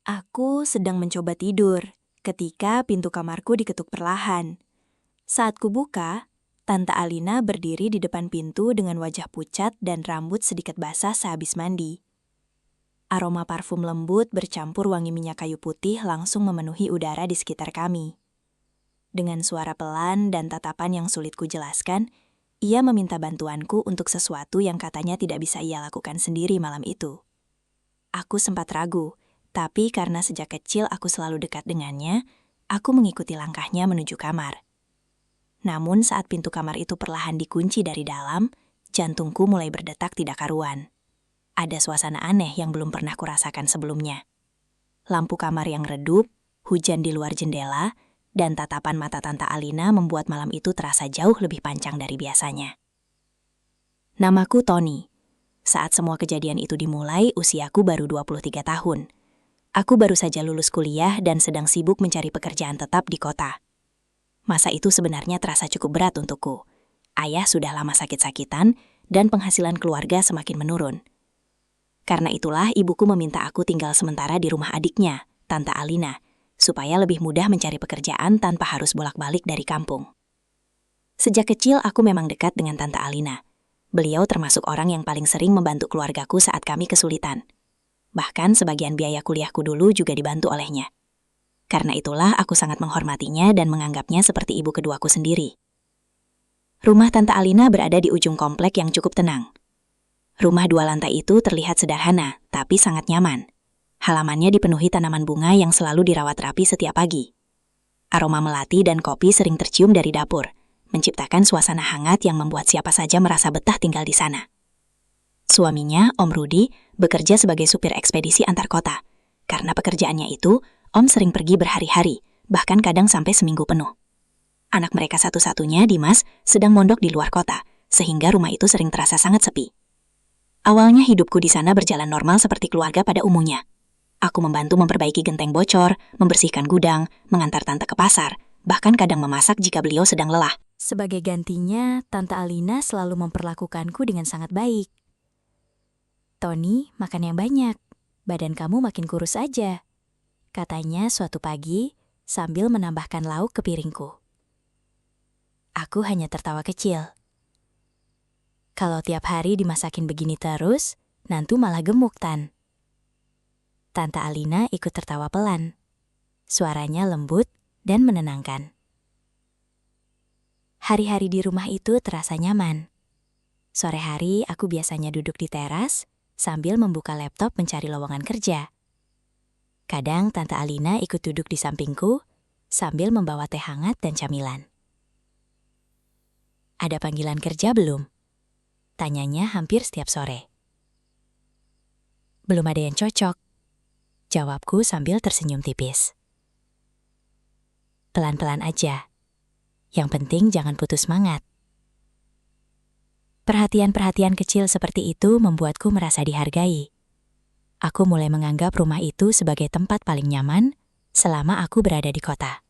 Aku sedang mencoba tidur ketika pintu kamarku diketuk perlahan. Saat kubuka, Tante Alina berdiri di depan pintu dengan wajah pucat dan rambut sedikit basah sehabis mandi. Aroma parfum lembut bercampur wangi minyak kayu putih langsung memenuhi udara di sekitar kami. Dengan suara pelan dan tatapan yang sulit kujelaskan, ia meminta bantuanku untuk sesuatu yang katanya tidak bisa ia lakukan sendiri malam itu. Aku sempat ragu, tapi karena sejak kecil aku selalu dekat dengannya, aku mengikuti langkahnya menuju kamar. Namun saat pintu kamar itu perlahan dikunci dari dalam, jantungku mulai berdetak tidak karuan. Ada suasana aneh yang belum pernah kurasakan sebelumnya. Lampu kamar yang redup, hujan di luar jendela, dan tatapan mata Tante Alina membuat malam itu terasa jauh lebih panjang dari biasanya. Namaku Tony. Saat semua kejadian itu dimulai, usiaku baru 23 tahun. Aku baru saja lulus kuliah dan sedang sibuk mencari pekerjaan tetap di kota. Masa itu sebenarnya terasa cukup berat untukku. Ayah sudah lama sakit-sakitan dan penghasilan keluarga semakin menurun. Karena itulah ibuku meminta aku tinggal sementara di rumah adiknya, Tante Alina, supaya lebih mudah mencari pekerjaan tanpa harus bolak-balik dari kampung. Sejak kecil aku memang dekat dengan Tante Alina. Beliau termasuk orang yang paling sering membantu keluargaku saat kami kesulitan. Bahkan sebagian biaya kuliahku dulu juga dibantu olehnya. Karena itulah aku sangat menghormatinya dan menganggapnya seperti ibu keduaku sendiri. Rumah Tante Alina berada di ujung komplek yang cukup tenang. Rumah 2 lantai itu terlihat sederhana, tapi sangat nyaman. Halamannya dipenuhi tanaman bunga yang selalu dirawat rapi setiap pagi. Aroma melati dan kopi sering tercium dari dapur, menciptakan suasana hangat yang membuat siapa saja merasa betah tinggal di sana. Suaminya, Om Rudi, bekerja sebagai supir ekspedisi antar kota. Karena pekerjaannya itu, Om sering pergi berhari-hari, bahkan kadang sampai seminggu penuh. Anak mereka satu-satunya, Dimas, sedang mondok di luar kota, sehingga rumah itu sering terasa sangat sepi. Awalnya hidupku di sana berjalan normal seperti keluarga pada umumnya. Aku membantu memperbaiki genteng bocor, membersihkan gudang, mengantar tante ke pasar, bahkan kadang memasak jika beliau sedang lelah. Sebagai gantinya, Tante Alina selalu memperlakukanku dengan sangat baik. "Tony, makan yang banyak. Badan kamu makin kurus aja," katanya suatu pagi sambil menambahkan lauk ke piringku. Aku hanya tertawa kecil. Kalau tiap hari dimasakin begini terus, nanti malah gemuk, Tan. Tante Alina ikut tertawa pelan. Suaranya lembut dan menenangkan. Hari-hari di rumah itu terasa nyaman. Sore hari aku biasanya duduk di teras sambil membuka laptop mencari lowongan kerja. Kadang Tante Alina ikut duduk di sampingku sambil membawa teh hangat dan camilan. "Ada panggilan kerja belum?" tanyanya hampir setiap sore. "Belum ada yang cocok," jawabku sambil tersenyum tipis. "Pelan-pelan aja. Yang penting jangan putus semangat." Perhatian-perhatian kecil seperti itu membuatku merasa dihargai. Aku mulai menganggap rumah itu sebagai tempat paling nyaman selama aku berada di kota.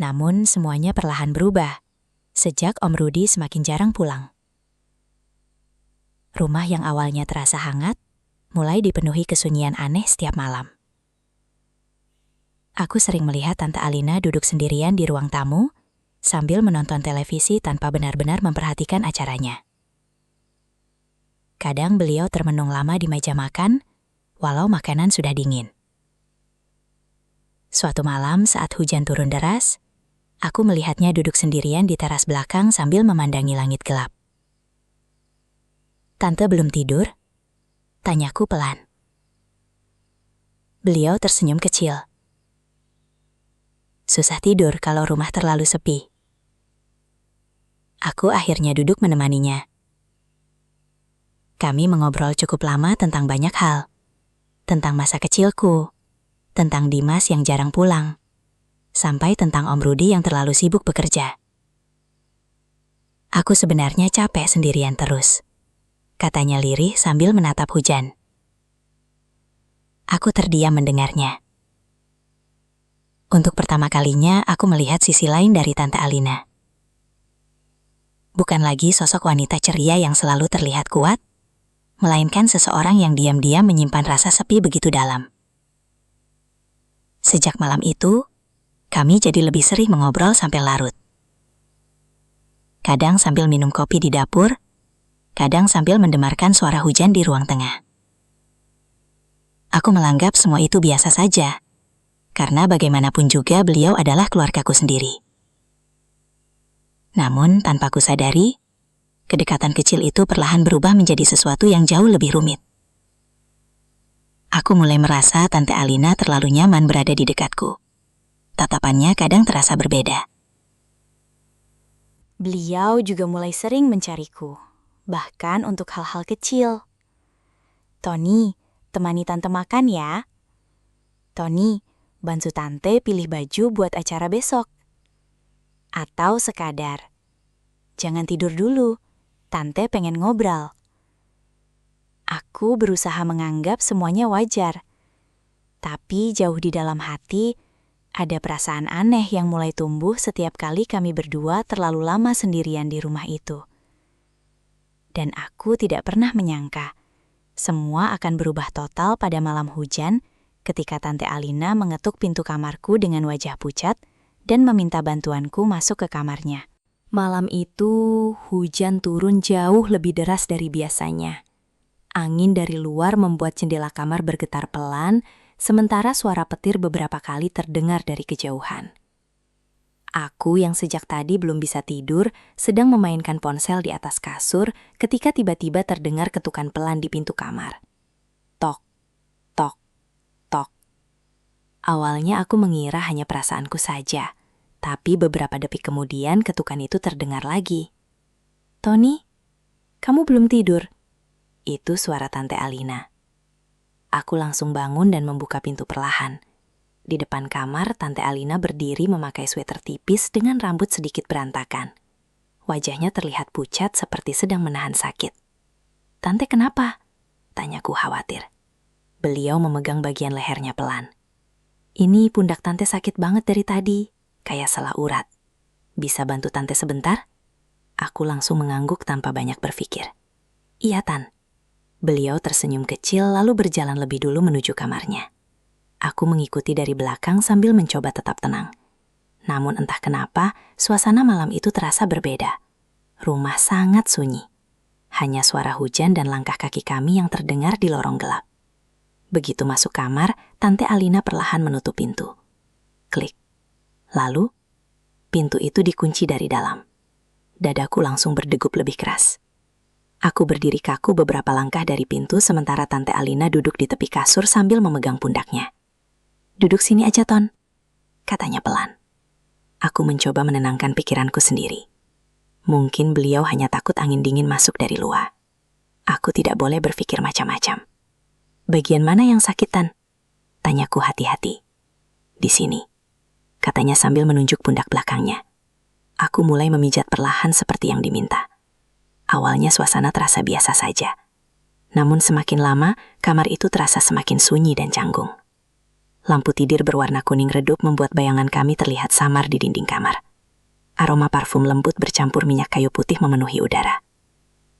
Namun semuanya perlahan berubah sejak Om Rudi semakin jarang pulang. Rumah yang awalnya terasa hangat mulai dipenuhi kesunyian aneh setiap malam. Aku sering melihat Tante Alina duduk sendirian di ruang tamu sambil menonton televisi tanpa benar-benar memperhatikan acaranya. Kadang beliau termenung lama di meja makan, walau makanan sudah dingin. Suatu malam saat hujan turun deras, aku melihatnya duduk sendirian di teras belakang sambil memandangi langit gelap. "Tante belum tidur?" tanyaku pelan. Beliau tersenyum kecil. "Susah tidur kalau rumah terlalu sepi." Aku akhirnya duduk menemaninya. Kami mengobrol cukup lama tentang banyak hal. Tentang masa kecilku, tentang Dimas yang jarang pulang, sampai tentang Om Rudi yang terlalu sibuk bekerja. "Aku sebenarnya capek sendirian terus," katanya lirih sambil menatap hujan. Aku terdiam mendengarnya. Untuk pertama kalinya aku melihat sisi lain dari Tante Alina. Bukan lagi sosok wanita ceria yang selalu terlihat kuat, melainkan seseorang yang diam-diam menyimpan rasa sepi begitu dalam. Sejak malam itu, kami jadi lebih sering mengobrol sampai larut. Kadang sambil minum kopi di dapur, kadang sambil mendengarkan suara hujan di ruang tengah. Aku menganggap semua itu biasa saja, karena bagaimanapun juga beliau adalah keluargaku sendiri. Namun, tanpa kusadari, kedekatan kecil itu perlahan berubah menjadi sesuatu yang jauh lebih rumit. Aku mulai merasa Tante Alina terlalu nyaman berada di dekatku. Tatapannya kadang terasa berbeda. Beliau juga mulai sering mencariku, bahkan untuk hal-hal kecil. Tony, temani tante makan ya. Tony, bantu tante pilih baju buat acara besok. Atau sekadar, jangan tidur dulu, tante pengen ngobrol. Aku berusaha menganggap semuanya wajar. Tapi jauh di dalam hati, ada perasaan aneh yang mulai tumbuh setiap kali kami berdua terlalu lama sendirian di rumah itu. Dan aku tidak pernah menyangka, semua akan berubah total pada malam hujan ketika Tante Alina mengetuk pintu kamarku dengan wajah pucat dan meminta bantuanku masuk ke kamarnya. Malam itu, hujan turun jauh lebih deras dari biasanya. Angin dari luar membuat jendela kamar bergetar pelan, sementara suara petir beberapa kali terdengar dari kejauhan. Aku yang sejak tadi belum bisa tidur, sedang memainkan ponsel di atas kasur ketika tiba-tiba terdengar ketukan pelan di pintu kamar. Tok, tok, tok. Awalnya aku mengira hanya perasaanku saja, tapi beberapa detik kemudian ketukan itu terdengar lagi. Tony, kamu belum tidur? Itu suara Tante Alina. Aku langsung bangun dan membuka pintu perlahan. Di depan kamar, Tante Alina berdiri memakai sweater tipis dengan rambut sedikit berantakan. Wajahnya terlihat pucat seperti sedang menahan sakit. Tante kenapa? Tanyaku khawatir. Beliau memegang bagian lehernya pelan. Ini pundak tante sakit banget dari tadi, kayak salah urat. Bisa bantu tante sebentar? Aku langsung mengangguk tanpa banyak berpikir. Iya, Tan. Beliau tersenyum kecil lalu berjalan lebih dulu menuju kamarnya. Aku mengikuti dari belakang sambil mencoba tetap tenang. Namun entah kenapa, suasana malam itu terasa berbeda. Rumah sangat sunyi. Hanya suara hujan dan langkah kaki kami yang terdengar di lorong gelap. Begitu masuk kamar, Tante Alina perlahan menutup pintu. Klik. Lalu, pintu itu dikunci dari dalam. Dadaku langsung berdegup lebih keras. Aku berdiri kaku beberapa langkah dari pintu sementara Tante Alina duduk di tepi kasur sambil memegang pundaknya. Duduk sini aja, Ton, katanya pelan. Aku mencoba menenangkan pikiranku sendiri. Mungkin beliau hanya takut angin dingin masuk dari luar. Aku tidak boleh berpikir macam-macam. Bagian mana yang sakit, Tan? Tanyaku hati-hati. Di sini, katanya sambil menunjuk pundak belakangnya. Aku mulai memijat perlahan seperti yang diminta. Awalnya suasana terasa biasa saja. Namun semakin lama, kamar itu terasa semakin sunyi dan canggung. Lampu tidur berwarna kuning redup membuat bayangan kami terlihat samar di dinding kamar. Aroma parfum lembut bercampur minyak kayu putih memenuhi udara.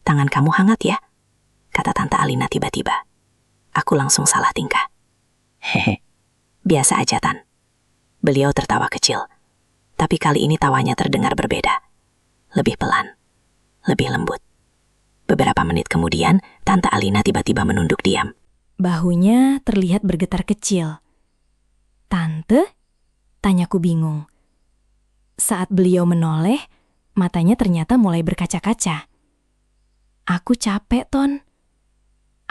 Tangan kamu hangat ya? Kata Tante Alina tiba-tiba. Aku langsung salah tingkah. Hehe, biasa aja, Tan. Beliau tertawa kecil. Tapi kali ini tawanya terdengar berbeda. Lebih pelan. Lebih lembut. Beberapa menit kemudian, Tante Alina tiba-tiba menunduk diam. Bahunya terlihat bergetar kecil. Tante? Tanyaku bingung. Saat beliau menoleh, matanya ternyata mulai berkaca-kaca. Aku capek, Ton.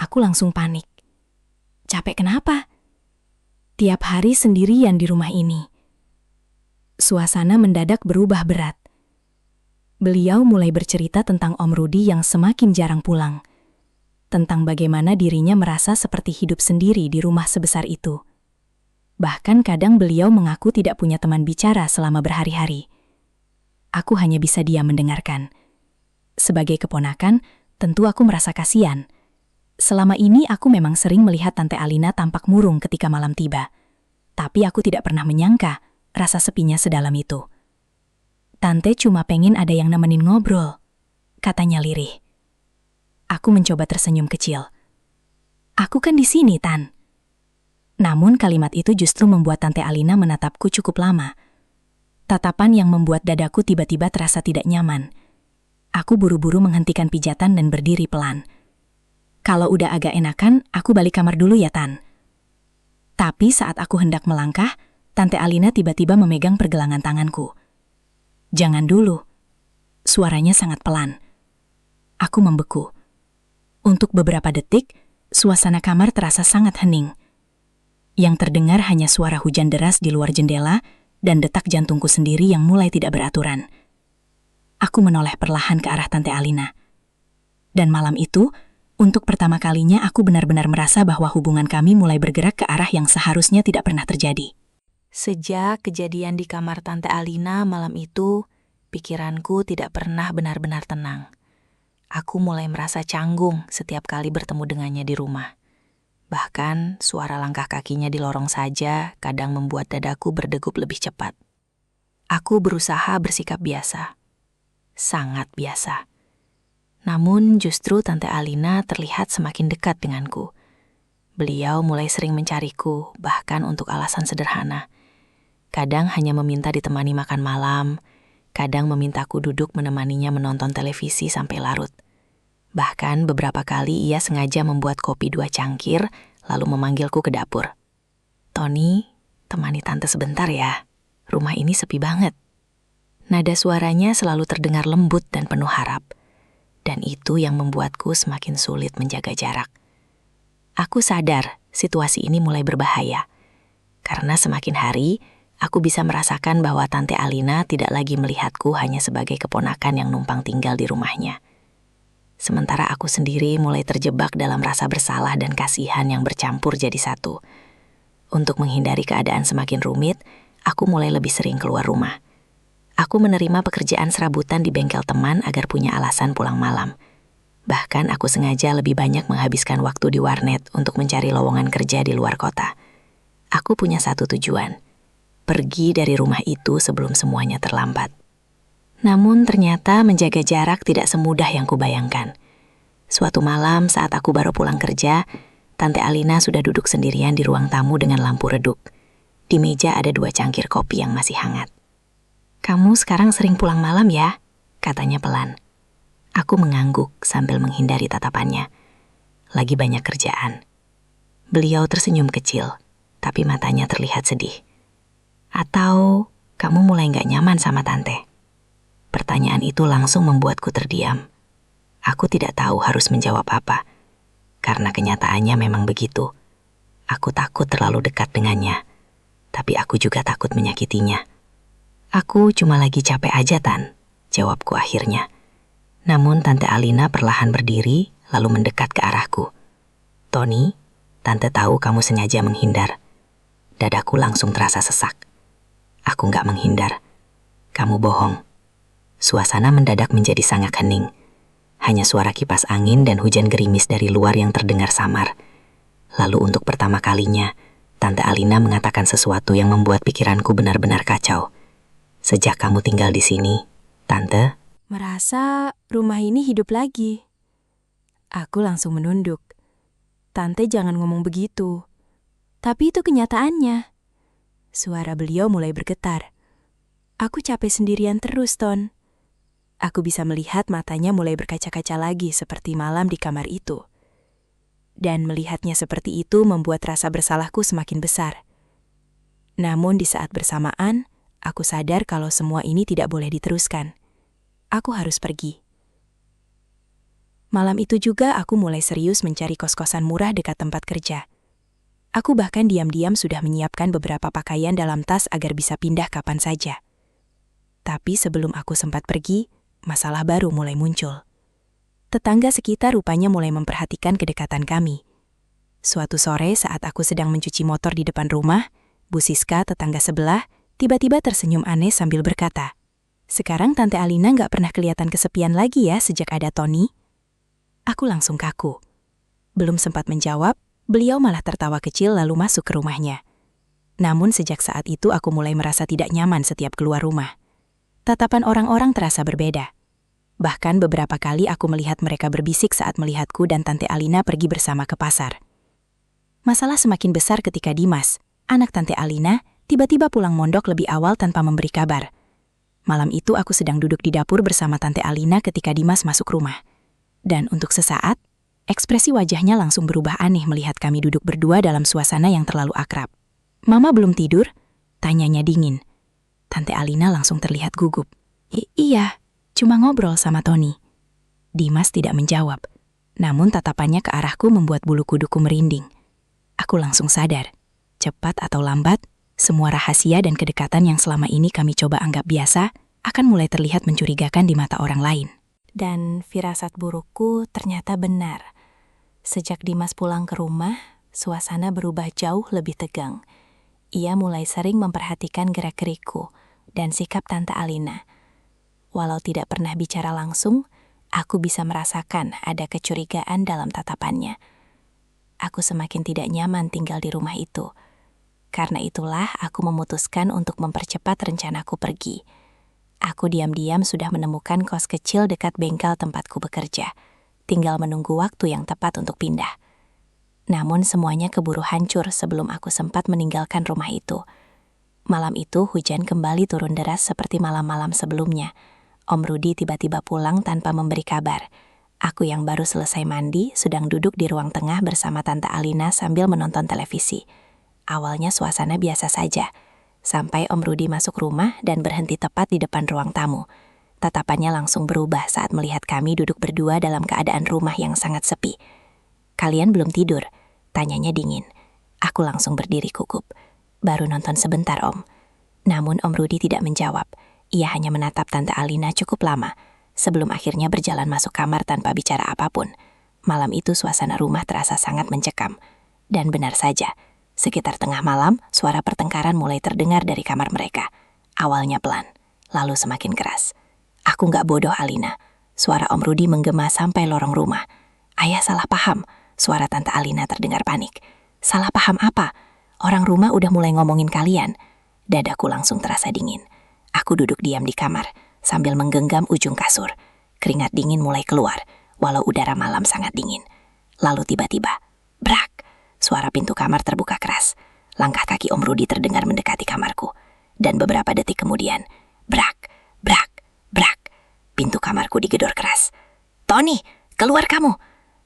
Aku langsung panik. Capek kenapa? Tiap hari sendirian di rumah ini. Suasana mendadak berubah berat. Beliau mulai bercerita tentang Om Rudi yang semakin jarang pulang. Tentang bagaimana dirinya merasa seperti hidup sendiri di rumah sebesar itu. Bahkan kadang beliau mengaku tidak punya teman bicara selama berhari-hari. Aku hanya bisa diam mendengarkan. Sebagai keponakan, tentu aku merasa kasihan. Selama ini aku memang sering melihat Tante Alina tampak murung ketika malam tiba. Tapi aku tidak pernah menyangka rasa sepinya sedalam itu. Tante cuma pengen ada yang nemenin ngobrol, katanya lirih. Aku mencoba tersenyum kecil. Aku kan di sini, Tan. Namun kalimat itu justru membuat Tante Alina menatapku cukup lama. Tatapan yang membuat dadaku tiba-tiba terasa tidak nyaman. Aku buru-buru menghentikan pijatan dan berdiri pelan. Kalau udah agak enakan, aku balik kamar dulu ya, Tan. Tapi saat aku hendak melangkah, Tante Alina tiba-tiba memegang pergelangan tanganku. Jangan dulu. Suaranya sangat pelan. Aku membeku. Untuk beberapa detik, suasana kamar terasa sangat hening. Yang terdengar hanya suara hujan deras di luar jendela dan detak jantungku sendiri yang mulai tidak beraturan. Aku menoleh perlahan ke arah Tante Alina. Dan malam itu, untuk pertama kalinya aku benar-benar merasa bahwa hubungan kami mulai bergerak ke arah yang seharusnya tidak pernah terjadi. Sejak kejadian di kamar Tante Alina malam itu, pikiranku tidak pernah benar-benar tenang. Aku mulai merasa canggung setiap kali bertemu dengannya di rumah. Bahkan suara langkah kakinya di lorong saja kadang membuat dadaku berdegup lebih cepat. Aku berusaha bersikap biasa. Sangat biasa. Namun justru Tante Alina terlihat semakin dekat denganku. Beliau mulai sering mencariku, bahkan untuk alasan sederhana. Kadang hanya meminta ditemani makan malam, kadang memintaku duduk menemaninya menonton televisi sampai larut. Bahkan beberapa kali ia sengaja membuat kopi 2 cangkir, lalu memanggilku ke dapur. "Tony, temani tante sebentar ya. Rumah ini sepi banget." Nada suaranya selalu terdengar lembut dan penuh harap. Dan itu yang membuatku semakin sulit menjaga jarak. Aku sadar situasi ini mulai berbahaya. Karena semakin hari, aku bisa merasakan bahwa Tante Alina tidak lagi melihatku hanya sebagai keponakan yang numpang tinggal di rumahnya. Sementara aku sendiri mulai terjebak dalam rasa bersalah dan kasihan yang bercampur jadi satu. Untuk menghindari keadaan semakin rumit, aku mulai lebih sering keluar rumah. Aku menerima pekerjaan serabutan di bengkel teman agar punya alasan pulang malam. Bahkan aku sengaja lebih banyak menghabiskan waktu di warnet untuk mencari lowongan kerja di luar kota. Aku punya satu tujuan. Pergi dari rumah itu sebelum semuanya terlambat. Namun ternyata menjaga jarak tidak semudah yang kubayangkan. Suatu malam saat aku baru pulang kerja, Tante Alina sudah duduk sendirian di ruang tamu dengan lampu redup. Di meja ada 2 cangkir kopi yang masih hangat. "Kamu sekarang sering pulang malam ya?" katanya pelan. Aku mengangguk sambil menghindari tatapannya. Lagi banyak kerjaan. Beliau tersenyum kecil, tapi matanya terlihat sedih. "Atau kamu mulai gak nyaman sama tante?" Pertanyaan itu langsung membuatku terdiam. Aku tidak tahu harus menjawab apa. Karena kenyataannya memang begitu. Aku takut terlalu dekat dengannya. Tapi aku juga takut menyakitinya. "Aku cuma lagi capek aja, Tan," jawabku akhirnya. Namun Tante Alina perlahan berdiri lalu mendekat ke arahku. "Tony, Tante tahu kamu sengaja menghindar." Dadaku langsung terasa sesak. "Aku gak menghindar. Kamu bohong." Suasana mendadak menjadi sangat hening. Hanya suara kipas angin dan hujan gerimis dari luar yang terdengar samar. Lalu untuk pertama kalinya, Tante Alina mengatakan sesuatu yang membuat pikiranku benar-benar kacau. "Sejak kamu tinggal di sini, Tante..." "Merasa rumah ini hidup lagi." Aku langsung menunduk. "Tante jangan ngomong begitu." "Tapi itu kenyataannya." Suara beliau mulai bergetar. "Aku capek sendirian terus, Ton." Aku bisa melihat matanya mulai berkaca-kaca lagi seperti malam di kamar itu. Dan melihatnya seperti itu membuat rasa bersalahku semakin besar. Namun di saat bersamaan, aku sadar kalau semua ini tidak boleh diteruskan. Aku harus pergi. Malam itu juga aku mulai serius mencari kos-kosan murah dekat tempat kerja. Aku bahkan diam-diam sudah menyiapkan beberapa pakaian dalam tas agar bisa pindah kapan saja. Tapi sebelum aku sempat pergi, masalah baru mulai muncul. Tetangga sekitar rupanya mulai memperhatikan kedekatan kami. Suatu sore saat aku sedang mencuci motor di depan rumah, Bu Siska, tetangga sebelah, tiba-tiba tersenyum aneh sambil berkata, "Sekarang Tante Alina gak pernah kelihatan kesepian lagi ya sejak ada Tony?" Aku langsung kaku. Belum sempat menjawab, beliau malah tertawa kecil lalu masuk ke rumahnya. Namun sejak saat itu aku mulai merasa tidak nyaman setiap keluar rumah. Tatapan orang-orang terasa berbeda. Bahkan beberapa kali aku melihat mereka berbisik saat melihatku dan Tante Alina pergi bersama ke pasar. Masalah semakin besar ketika Dimas, anak Tante Alina, tiba-tiba pulang mondok lebih awal tanpa memberi kabar. Malam itu aku sedang duduk di dapur bersama Tante Alina ketika Dimas masuk rumah. Dan untuk sesaat, ekspresi wajahnya langsung berubah aneh melihat kami duduk berdua dalam suasana yang terlalu akrab. "Mama belum tidur?" tanyanya dingin. Tante Alina langsung terlihat gugup. Iya, cuma ngobrol sama Tony." Dimas tidak menjawab, namun tatapannya ke arahku membuat bulu kuduku merinding. Aku langsung sadar, cepat atau lambat, semua rahasia dan kedekatan yang selama ini kami coba anggap biasa akan mulai terlihat mencurigakan di mata orang lain. Dan firasat burukku ternyata benar. Sejak Dimas pulang ke rumah, suasana berubah jauh lebih tegang. Ia mulai sering memperhatikan gerak-gerikku dan sikap Tante Alina. Walau tidak pernah bicara langsung, aku bisa merasakan ada kecurigaan dalam tatapannya. Aku semakin tidak nyaman tinggal di rumah itu. Karena itulah aku memutuskan untuk mempercepat rencanaku pergi. Aku diam-diam sudah menemukan kos kecil dekat bengkel tempatku bekerja. Tinggal menunggu waktu yang tepat untuk pindah. Namun semuanya keburu hancur sebelum aku sempat meninggalkan rumah itu. Malam itu hujan kembali turun deras seperti malam-malam sebelumnya. Om Rudi tiba-tiba pulang tanpa memberi kabar. Aku yang baru selesai mandi sedang duduk di ruang tengah bersama Tante Alina sambil menonton televisi. Awalnya suasana biasa saja, sampai Om Rudi masuk rumah dan berhenti tepat di depan ruang tamu. Tatapannya langsung berubah saat melihat kami duduk berdua dalam keadaan rumah yang sangat sepi. "Kalian belum tidur?" tanyanya dingin. Aku langsung berdiri gugup. "Baru nonton sebentar, Om." Namun Om Rudi tidak menjawab. Ia hanya menatap Tante Alina cukup lama, sebelum akhirnya berjalan masuk kamar tanpa bicara apapun. Malam itu suasana rumah terasa sangat mencekam. Dan benar saja, sekitar tengah malam, suara pertengkaran mulai terdengar dari kamar mereka. Awalnya pelan, lalu semakin keras. Aku nggak bodoh, Alina. Suara Om Rudi menggema sampai lorong rumah. "Ayah salah paham," suara Tante Alina terdengar panik. "Salah paham apa? Orang rumah udah mulai ngomongin kalian." Dadaku langsung terasa dingin. Aku duduk diam di kamar, sambil menggenggam ujung kasur. Keringat dingin mulai keluar, walau udara malam sangat dingin. Lalu tiba-tiba, brak! Suara pintu kamar terbuka keras. Langkah kaki Om Rudi terdengar mendekati kamarku. Dan beberapa detik kemudian, brak, brak, brak. Pintu kamarku digedor keras. "Tony, keluar kamu!"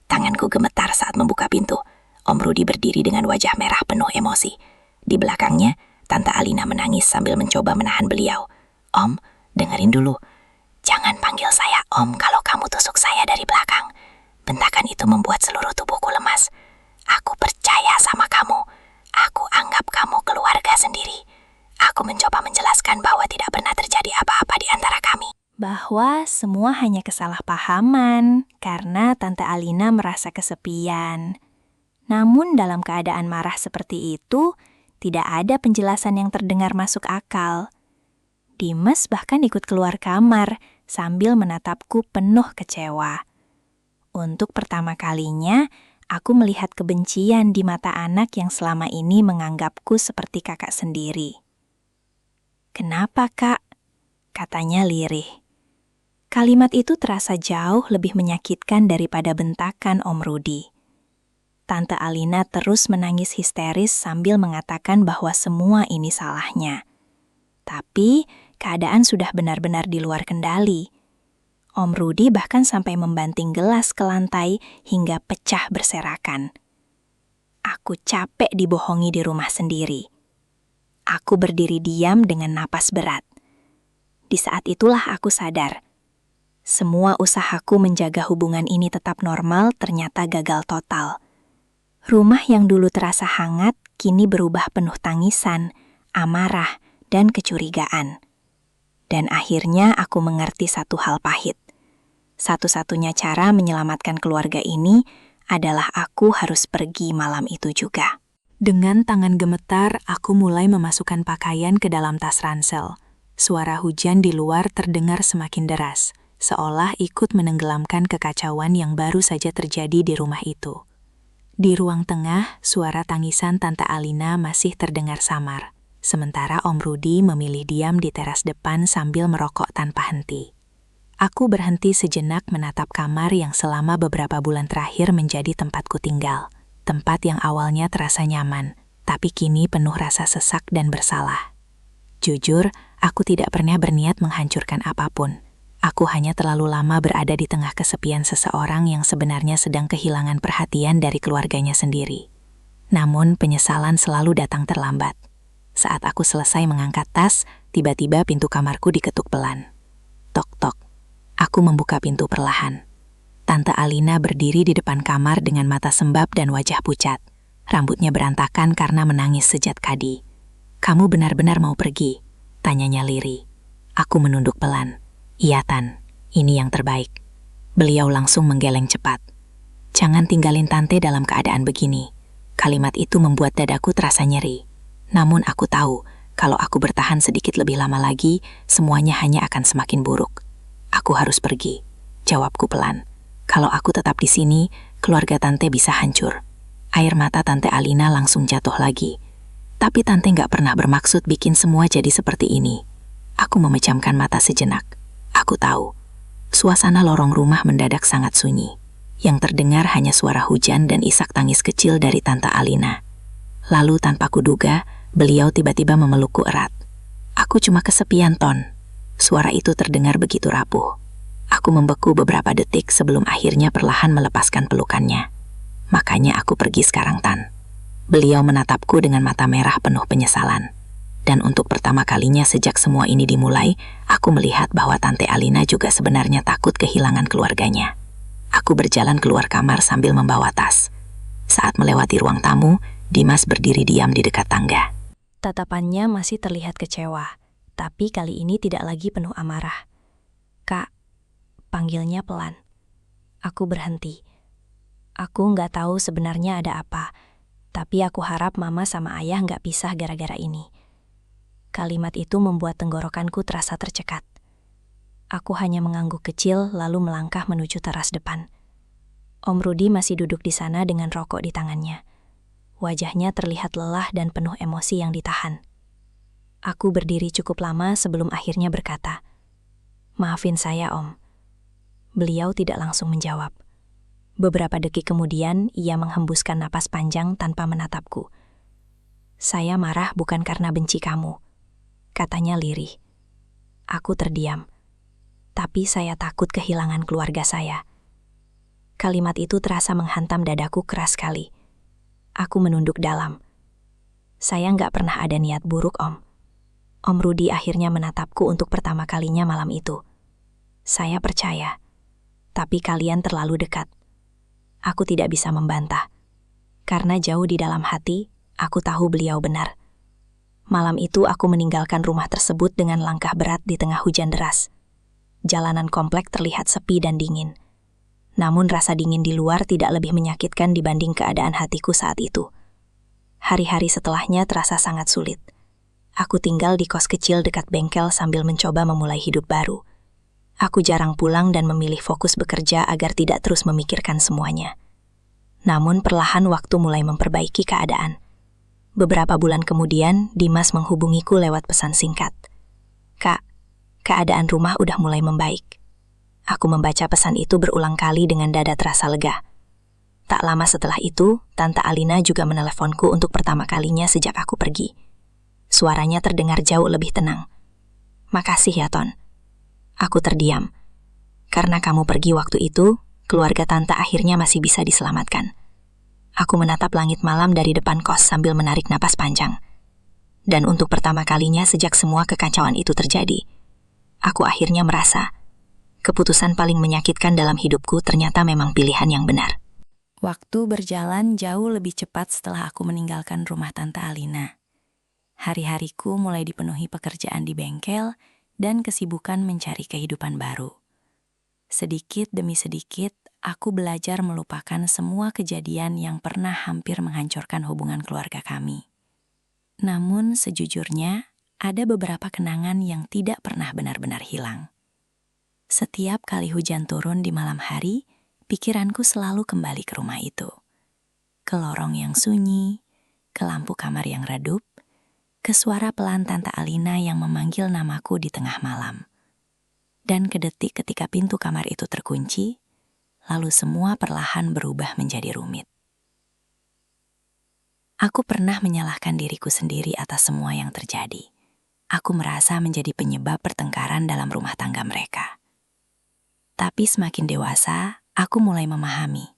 Tanganku gemetar saat membuka pintu. Om Rudi berdiri dengan wajah merah penuh emosi. Di belakangnya, Tante Alina menangis sambil mencoba menahan beliau. "Om, dengerin dulu. Jangan panggil saya Om kalau kamu tusuk saya dari belakang." Bentakan itu membuat seluruh tubuhku lemas. "Aku percaya sama kamu. Aku anggap kamu keluarga sendiri." Aku mencoba menjelaskan bahwa tidak pernah terjadi apa-apa di antara kami. Bahwa semua hanya kesalahpahaman karena Tante Alina merasa kesepian. Namun dalam keadaan marah seperti itu, tidak ada penjelasan yang terdengar masuk akal. Dimas bahkan ikut keluar kamar sambil menatapku penuh kecewa. Untuk pertama kalinya, aku melihat kebencian di mata anak yang selama ini menganggapku seperti kakak sendiri. "Kenapa, Kak?" katanya lirih. Kalimat itu terasa jauh lebih menyakitkan daripada bentakan Om Rudi. Tante Alina terus menangis histeris sambil mengatakan bahwa semua ini salahnya. Tapi keadaan sudah benar-benar di luar kendali. Om Rudi bahkan sampai membanting gelas ke lantai hingga pecah berserakan. Aku capek dibohongi di rumah sendiri. Aku berdiri diam dengan napas berat. Di saat itulah aku sadar. Semua usahaku menjaga hubungan ini tetap normal ternyata gagal total. Rumah yang dulu terasa hangat kini berubah penuh tangisan, amarah, dan kecurigaan. Dan akhirnya aku mengerti satu hal pahit. Satu-satunya cara menyelamatkan keluarga ini adalah aku harus pergi malam itu juga. Dengan tangan gemetar, aku mulai memasukkan pakaian ke dalam tas ransel. Suara hujan di luar terdengar semakin deras, seolah ikut menenggelamkan kekacauan yang baru saja terjadi di rumah itu. Di ruang tengah, suara tangisan Tante Alina masih terdengar samar, sementara Om Rudi memilih diam di teras depan sambil merokok tanpa henti. Aku berhenti sejenak menatap kamar yang selama beberapa bulan terakhir menjadi tempatku tinggal. Tempat yang awalnya terasa nyaman, tapi kini penuh rasa sesak dan bersalah. Jujur, aku tidak pernah berniat menghancurkan apapun. Aku hanya terlalu lama berada di tengah kesepian seseorang yang sebenarnya sedang kehilangan perhatian dari keluarganya sendiri. Namun, penyesalan selalu datang terlambat. Saat aku selesai mengangkat tas, tiba-tiba pintu kamarku diketuk pelan. Tok-tok. Aku membuka pintu perlahan. Tante Alina berdiri di depan kamar dengan mata sembab dan wajah pucat. Rambutnya berantakan karena menangis sejak tadi. "Kamu benar-benar mau pergi?" tanyanya lirih. Aku menunduk pelan. "Iya, Tan. Ini yang terbaik." Beliau langsung menggeleng cepat. "Jangan tinggalin Tante dalam keadaan begini." Kalimat itu membuat dadaku terasa nyeri. Namun aku tahu, kalau aku bertahan sedikit lebih lama lagi, semuanya hanya akan semakin buruk. "Aku harus pergi," jawabku pelan. "Kalau aku tetap di sini, keluarga Tante bisa hancur." Air mata Tante Alina langsung jatuh lagi. "Tapi Tante nggak pernah bermaksud bikin semua jadi seperti ini." Aku memejamkan mata sejenak. Aku tahu, suasana lorong rumah mendadak sangat sunyi. Yang terdengar hanya suara hujan dan isak tangis kecil dari Tante Alina. Lalu tanpa kuduga, beliau tiba-tiba memelukku erat. "Aku cuma kesepian, Ton." Suara itu terdengar begitu rapuh. Aku membeku beberapa detik sebelum akhirnya perlahan melepaskan pelukannya. "Makanya aku pergi sekarang, Tan." Beliau menatapku dengan mata merah penuh penyesalan. Dan untuk pertama kalinya sejak semua ini dimulai, aku melihat bahwa Tante Alina juga sebenarnya takut kehilangan keluarganya. Aku berjalan keluar kamar sambil membawa tas. Saat melewati ruang tamu, Dimas berdiri diam di dekat tangga. Tatapannya masih terlihat kecewa, tapi kali ini tidak lagi penuh amarah. "Kak," panggilnya pelan. Aku berhenti. Aku nggak tahu sebenarnya ada apa, tapi aku harap Mama sama Ayah nggak pisah gara-gara ini. Kalimat itu membuat tenggorokanku terasa tercekat. Aku hanya mengangguk kecil lalu melangkah menuju teras depan. Om Rudi masih duduk di sana dengan rokok di tangannya. Wajahnya terlihat lelah dan penuh emosi yang ditahan. Aku berdiri cukup lama sebelum akhirnya berkata, "Maafin saya, Om." Beliau tidak langsung menjawab. Beberapa detik kemudian, ia menghembuskan napas panjang tanpa menatapku. "Saya marah bukan karena benci kamu," katanya lirih. Aku terdiam. "Tapi saya takut kehilangan keluarga saya." Kalimat itu terasa menghantam dadaku keras sekali. Aku menunduk dalam. "Saya nggak pernah ada niat buruk, Om." Om Rudi akhirnya menatapku untuk pertama kalinya malam itu. "Saya percaya, tapi kalian terlalu dekat." Aku tidak bisa membantah. Karena jauh di dalam hati, aku tahu beliau benar. Malam itu aku meninggalkan rumah tersebut dengan langkah berat di tengah hujan deras. Jalanan komplek terlihat sepi dan dingin. Namun rasa dingin di luar tidak lebih menyakitkan dibanding keadaan hatiku saat itu. Hari-hari setelahnya terasa sangat sulit. Aku tinggal di kos kecil dekat bengkel sambil mencoba memulai hidup baru. Aku jarang pulang dan memilih fokus bekerja agar tidak terus memikirkan semuanya. Namun perlahan waktu mulai memperbaiki keadaan. Beberapa bulan kemudian, Dimas menghubungiku lewat pesan singkat. "Kak, keadaan rumah udah mulai membaik." Aku membaca pesan itu berulang kali dengan dada terasa lega. Tak lama setelah itu, Tante Alina juga meneleponku untuk pertama kalinya sejak aku pergi. Suaranya terdengar jauh lebih tenang. "Makasih ya, Ton." Aku terdiam. Karena kamu pergi waktu itu, keluarga Tante akhirnya masih bisa diselamatkan. Aku menatap langit malam dari depan kos sambil menarik napas panjang. Dan untuk pertama kalinya sejak semua kekacauan itu terjadi, aku akhirnya merasa keputusan paling menyakitkan dalam hidupku ternyata memang pilihan yang benar. Waktu berjalan jauh lebih cepat setelah aku meninggalkan rumah Tante Alina. Hari-hariku mulai dipenuhi pekerjaan di bengkel dan kesibukan mencari kehidupan baru. Sedikit demi sedikit, aku belajar melupakan semua kejadian yang pernah hampir menghancurkan hubungan keluarga kami. Namun sejujurnya, ada beberapa kenangan yang tidak pernah benar-benar hilang. Setiap kali hujan turun di malam hari, pikiranku selalu kembali ke rumah itu. Ke lorong yang sunyi, ke lampu kamar yang redup, ke suara pelan Tante Alina yang memanggil namaku di tengah malam. Dan kedetik ketika pintu kamar itu terkunci, lalu semua perlahan berubah menjadi rumit. Aku pernah menyalahkan diriku sendiri atas semua yang terjadi. Aku merasa menjadi penyebab pertengkaran dalam rumah tangga mereka. Tapi semakin dewasa, aku mulai memahami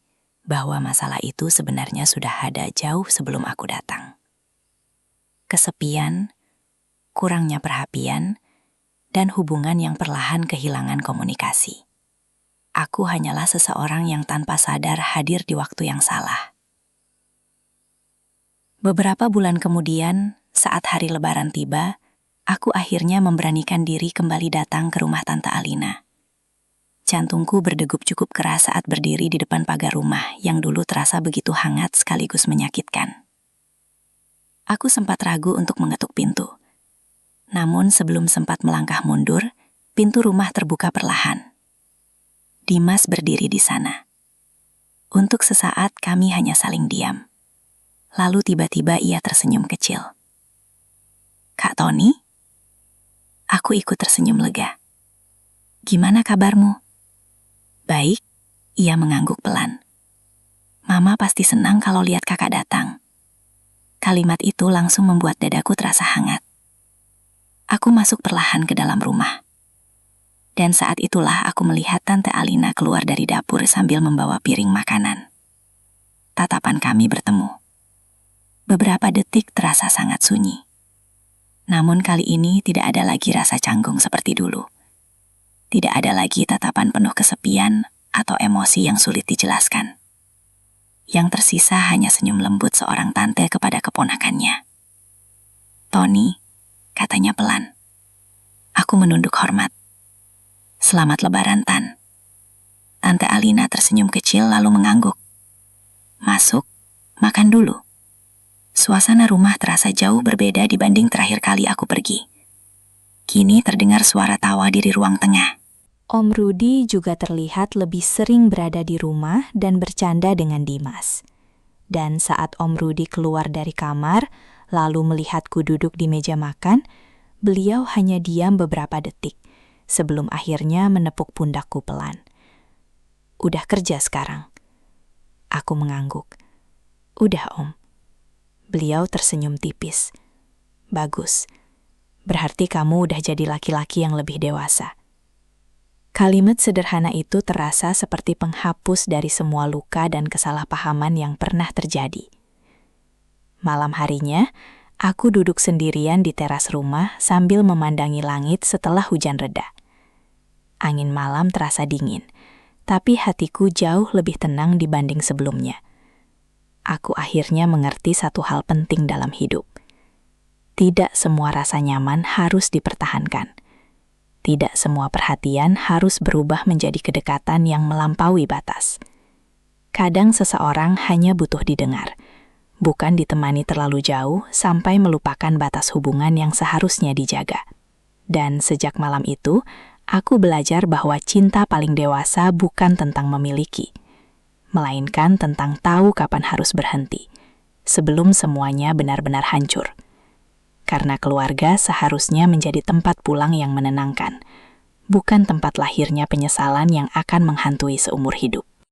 bahwa masalah itu sebenarnya sudah ada jauh sebelum aku datang. Kesepian, kurangnya perhatian, dan hubungan yang perlahan kehilangan komunikasi. Aku hanyalah seseorang yang tanpa sadar hadir di waktu yang salah. Beberapa bulan kemudian, saat hari Lebaran tiba, aku akhirnya memberanikan diri kembali datang ke rumah Tante Alina. Jantungku berdegup cukup keras saat berdiri di depan pagar rumah yang dulu terasa begitu hangat sekaligus menyakitkan. Aku sempat ragu untuk mengetuk pintu. Namun sebelum sempat melangkah mundur, pintu rumah terbuka perlahan. Dimas berdiri di sana. Untuk sesaat kami hanya saling diam. Lalu tiba-tiba ia tersenyum kecil. "Kak Tony?" Aku ikut tersenyum lega. "Gimana kabarmu?" "Baik," ia mengangguk pelan. "Mama pasti senang kalau lihat kakak datang." Kalimat itu langsung membuat dadaku terasa hangat. Aku masuk perlahan ke dalam rumah. Dan saat itulah aku melihat Tante Alina keluar dari dapur sambil membawa piring makanan. Tatapan kami bertemu. Beberapa detik terasa sangat sunyi. Namun kali ini tidak ada lagi rasa canggung seperti dulu. Tidak ada lagi tatapan penuh kesepian atau emosi yang sulit dijelaskan. Yang tersisa hanya senyum lembut seorang tante kepada keponakannya. "Tony," katanya pelan. Aku menunduk hormat. "Selamat Lebaran, Tan." Tante Alina tersenyum kecil lalu mengangguk. "Masuk, makan dulu." Suasana rumah terasa jauh berbeda dibanding terakhir kali aku pergi. Kini terdengar suara tawa dari ruang tengah. Om Rudi juga terlihat lebih sering berada di rumah dan bercanda dengan Dimas. Dan saat Om Rudi keluar dari kamar, lalu melihatku duduk di meja makan, beliau hanya diam beberapa detik, sebelum akhirnya menepuk pundakku pelan. "Udah kerja sekarang?" Aku mengangguk. "Udah, Om." Beliau tersenyum tipis. "Bagus. Berarti kamu udah jadi laki-laki yang lebih dewasa." Kalimat sederhana itu terasa seperti penghapus dari semua luka dan kesalahpahaman yang pernah terjadi. Malam harinya, aku duduk sendirian di teras rumah sambil memandangi langit setelah hujan reda. Angin malam terasa dingin, tapi hatiku jauh lebih tenang dibanding sebelumnya. Aku akhirnya mengerti satu hal penting dalam hidup. Tidak semua rasa nyaman harus dipertahankan. Tidak semua perhatian harus berubah menjadi kedekatan yang melampaui batas. Kadang seseorang hanya butuh didengar, bukan ditemani terlalu jauh sampai melupakan batas hubungan yang seharusnya dijaga. Dan sejak malam itu, aku belajar bahwa cinta paling dewasa bukan tentang memiliki, melainkan tentang tahu kapan harus berhenti, sebelum semuanya benar-benar hancur. Karena keluarga seharusnya menjadi tempat pulang yang menenangkan, bukan tempat lahirnya penyesalan yang akan menghantui seumur hidup.